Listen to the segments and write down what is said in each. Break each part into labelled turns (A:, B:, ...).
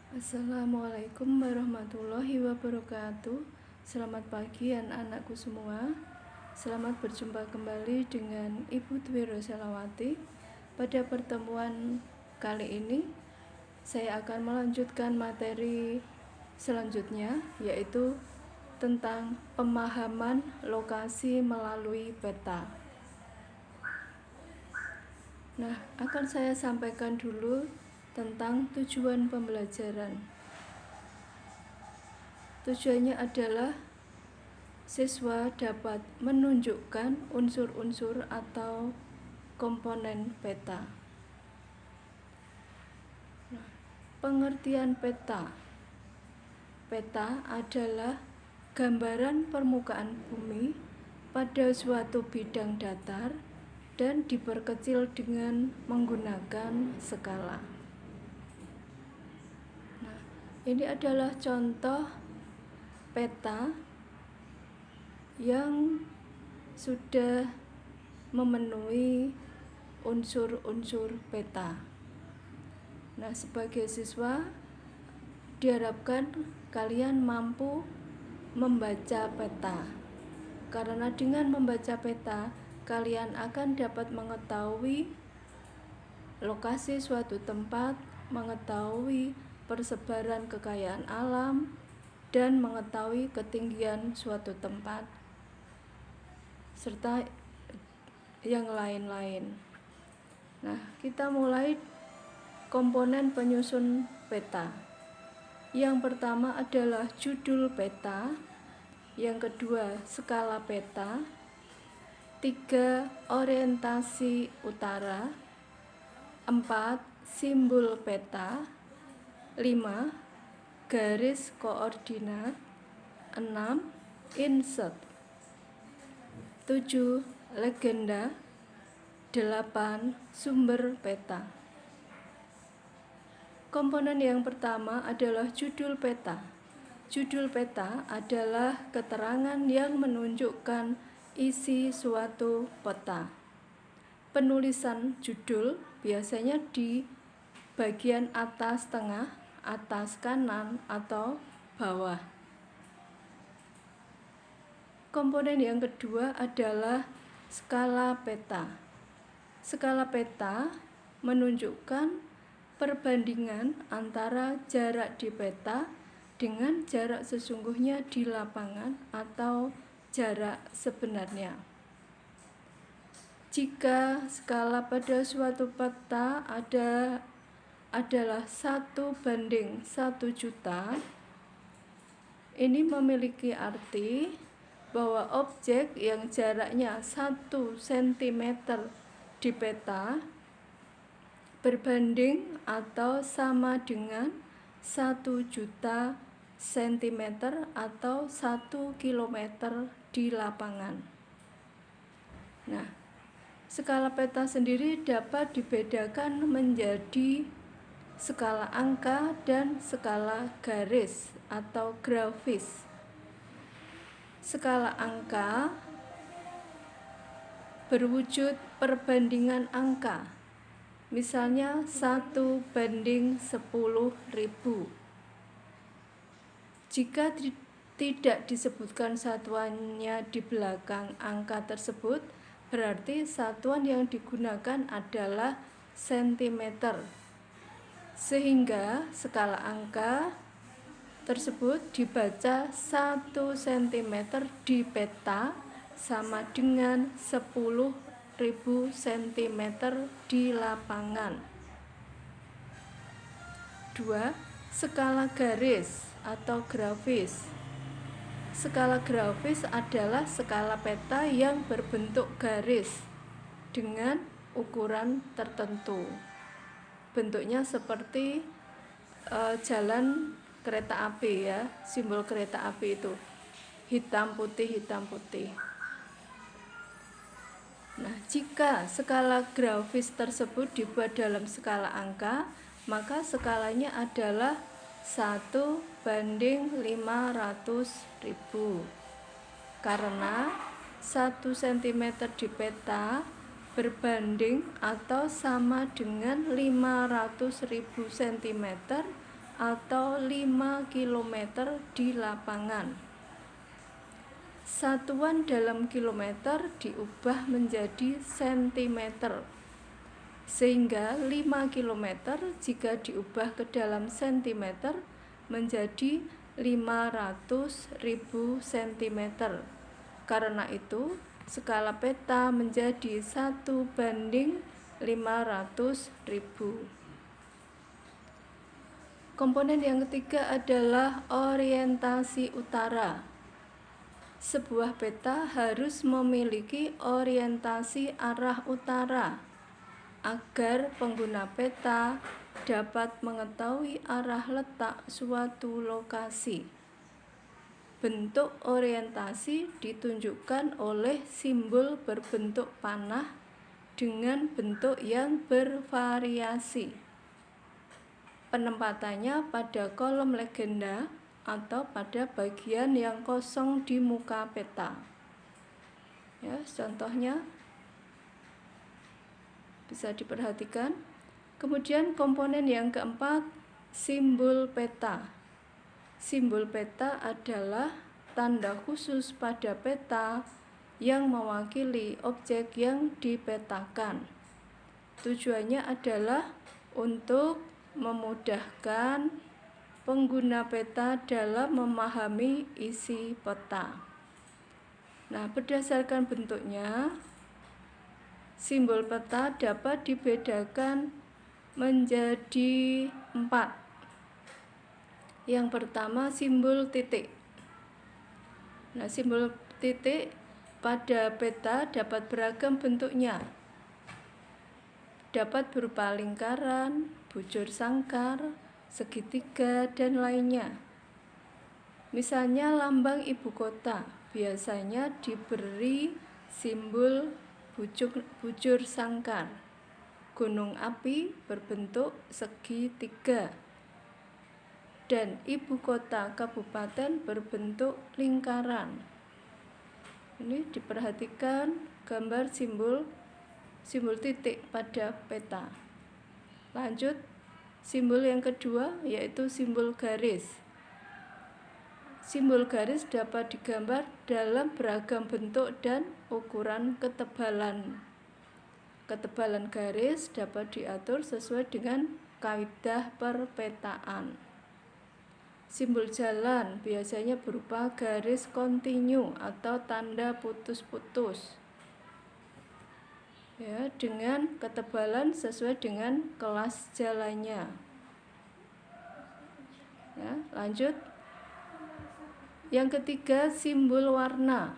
A: Assalamualaikum warahmatullahi wabarakatuh. Selamat pagi anak-anakku semua. Selamat berjumpa kembali dengan Ibu Dwi Roselawati. Pada pertemuan kali ini saya akan melanjutkan materi selanjutnya, yaitu tentang pemahaman lokasi melalui peta. Nah, akan saya sampaikan dulu tentang tujuan pembelajaran. Tujuannya adalah siswa dapat menunjukkan unsur-unsur atau komponen peta. Nah, pengertian peta. Peta adalah gambaran permukaan bumi pada suatu bidang datar dan diperkecil dengan menggunakan skala. Nah, ini adalah contoh peta yang sudah memenuhi unsur-unsur peta. Nah, sebagai siswa diharapkan kalian mampu membaca peta, karena dengan membaca peta kalian akan dapat mengetahui lokasi suatu tempat, mengetahui persebaran kekayaan alam, dan mengetahui ketinggian suatu tempat, serta yang lain-lain. Nah, kita mulai komponen penyusun peta. Yang pertama adalah judul peta, yang kedua skala peta, 3 orientasi utara, 4 simbol peta, 5 garis koordinat, 6 insert, 7 legenda, 8 sumber peta. Komponen yang pertama adalah judul peta. Judul peta adalah keterangan yang menunjukkan isi suatu peta. Penulisan judul biasanya di bagian atas tengah, atas kanan, atau bawah. Komponen yang kedua adalah skala peta. Skala peta menunjukkan perbandingan antara jarak di peta dengan jarak sesungguhnya di lapangan atau jarak sebenarnya. Jika skala pada suatu peta adalah 1:1.000.000, ini memiliki arti bahwa objek yang jaraknya 1 cm di peta berbanding atau sama dengan 1.000.000 cm atau 1 km di lapangan. Nah, skala peta sendiri dapat dibedakan menjadi skala angka dan skala garis atau grafis. Skala angka berwujud perbandingan angka. Misalnya 1:10.000. Jika tidak disebutkan satuannya di belakang angka tersebut, berarti satuan yang digunakan adalah cm. Sehingga skala angka tersebut dibaca 1 cm di peta sama dengan 10.000 cm di lapangan. 2. Skala garis atau grafis. Skala grafis adalah skala peta yang berbentuk garis dengan ukuran tertentu. Bentuknya seperti jalan kereta api ya, simbol kereta api itu hitam putih. Nah, jika skala grafis tersebut dibuat dalam skala angka, maka skalanya adalah 1:500.000. Karena 1 cm di peta berbanding atau sama dengan 500.000 cm atau 5 km di lapangan. Satuan dalam kilometer diubah menjadi sentimeter, sehingga 5 km jika diubah ke dalam sentimeter menjadi 500.000 cm. Karena itu, skala peta menjadi 1:500.000. Komponen yang ketiga adalah orientasi utara. Sebuah peta harus memiliki orientasi arah utara agar pengguna peta dapat mengetahui arah letak suatu lokasi. Bentuk orientasi ditunjukkan oleh simbol berbentuk panah dengan bentuk yang bervariasi. Penempatannya pada kolom legenda atau pada bagian yang kosong di muka peta. Ya, contohnya bisa diperhatikan. Kemudian komponen yang keempat, simbol peta. Simbol peta adalah tanda khusus pada peta yang mewakili objek yang dipetakan. Tujuannya adalah untuk memudahkan pengguna peta dalam memahami isi peta. Nah, berdasarkan bentuknya, simbol peta dapat dibedakan menjadi 4. Yang pertama, simbol titik. Nah, simbol titik pada peta dapat beragam bentuknya. Dapat berupa lingkaran, bujur sangkar, segitiga, dan lainnya. Misalnya lambang ibu kota biasanya diberi simbol bujur sangkar. Gunung api berbentuk segitiga. Dan ibu kota kabupaten berbentuk lingkaran. Ini diperhatikan gambar simbol titik pada peta. Lanjut, simbol yang kedua yaitu simbol garis. Simbol garis dapat digambar dalam beragam bentuk dan ukuran ketebalan. Ketebalan garis dapat diatur sesuai dengan kaidah perpetaan. Simbol jalan biasanya berupa garis kontinu atau tanda putus-putus. Ya, dengan ketebalan sesuai dengan kelas jalannya. Ya, lanjut. Yang ketiga, simbol warna.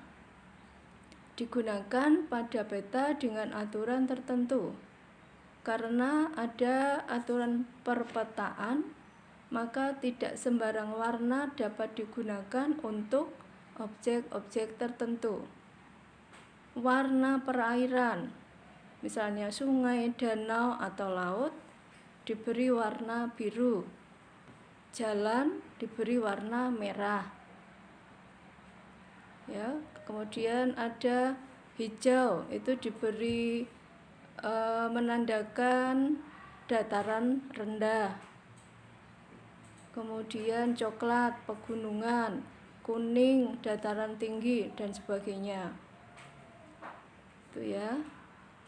A: Digunakan pada peta dengan aturan tertentu. Karena ada aturan perpetaan, maka tidak sembarang warna dapat digunakan untuk objek-objek tertentu. Warna perairan, misalnya sungai, danau, atau laut, diberi warna biru. Jalan diberi warna merah. Ya, kemudian ada hijau, itu diberi menandakan dataran rendah. Kemudian coklat pegunungan, kuning dataran tinggi, dan sebagainya. Itu ya.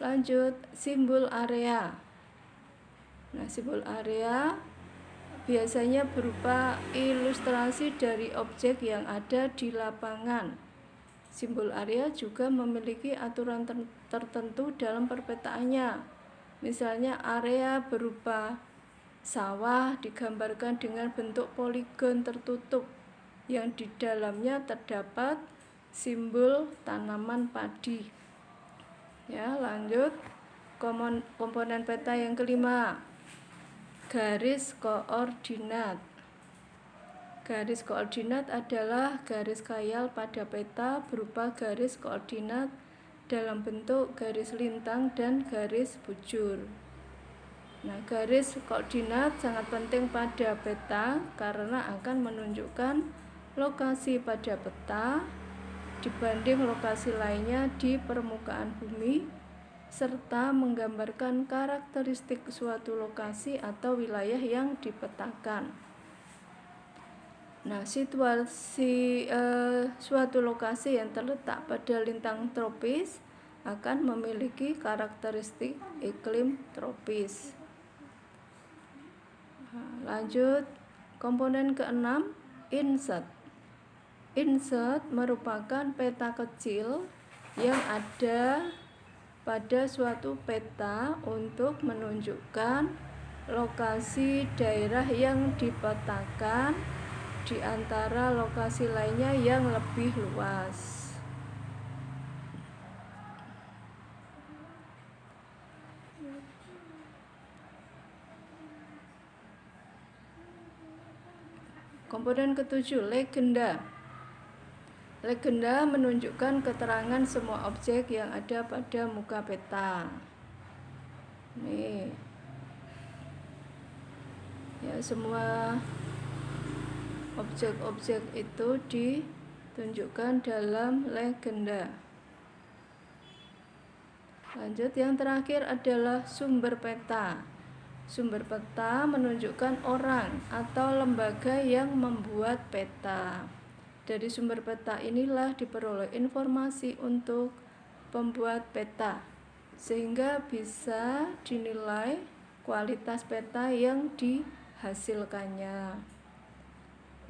A: Lanjut, simbol area. Nah, simbol area biasanya berupa ilustrasi dari objek yang ada di lapangan. Simbol area juga memiliki aturan tertentu dalam perpetaannya. Misalnya area berupa sawah digambarkan dengan bentuk poligon tertutup yang di dalamnya terdapat simbol tanaman padi. Ya, lanjut. Komponen peta yang kelima, garis koordinat. Garis koordinat adalah garis khayal pada peta berupa garis koordinat dalam bentuk garis lintang dan garis bujur. Nah, garis koordinat sangat penting pada peta karena akan menunjukkan lokasi pada peta dibanding lokasi lainnya di permukaan bumi, serta menggambarkan karakteristik suatu lokasi atau wilayah yang dipetakan. Nah, situasi suatu lokasi yang terletak pada lintang tropis akan memiliki karakteristik iklim tropis. Lanjut, komponen keenam, insert. Insert merupakan peta kecil yang ada pada suatu peta untuk menunjukkan lokasi daerah yang dipetakan di antara lokasi lainnya yang lebih luas. Komponen ketujuh, legenda. Legenda menunjukkan keterangan semua objek yang ada pada muka peta. Nih, ya, semua objek-objek itu ditunjukkan dalam legenda. Lanjut, yang terakhir adalah sumber peta. Sumber peta menunjukkan orang atau lembaga yang membuat peta. Dari sumber peta inilah diperoleh informasi untuk pembuat peta, sehingga bisa dinilai kualitas peta yang dihasilkannya.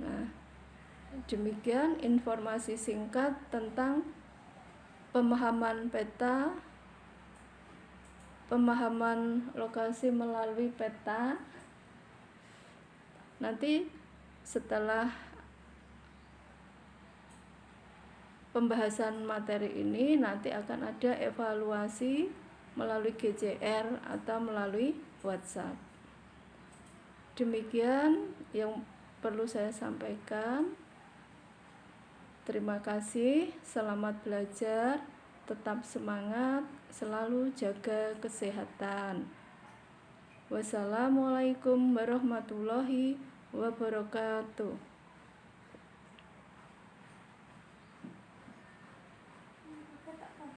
A: Nah, demikian informasi singkat tentang pemahaman peta, pemahaman lokasi melalui peta. Nanti setelah pembahasan materi ini nanti akan ada evaluasi melalui GCR atau melalui WhatsApp. Demikian yang perlu saya sampaikan. Terima kasih, selamat belajar, tetap semangat, selalu jaga kesehatan. Wassalamualaikum warahmatullahi wabarakatuh.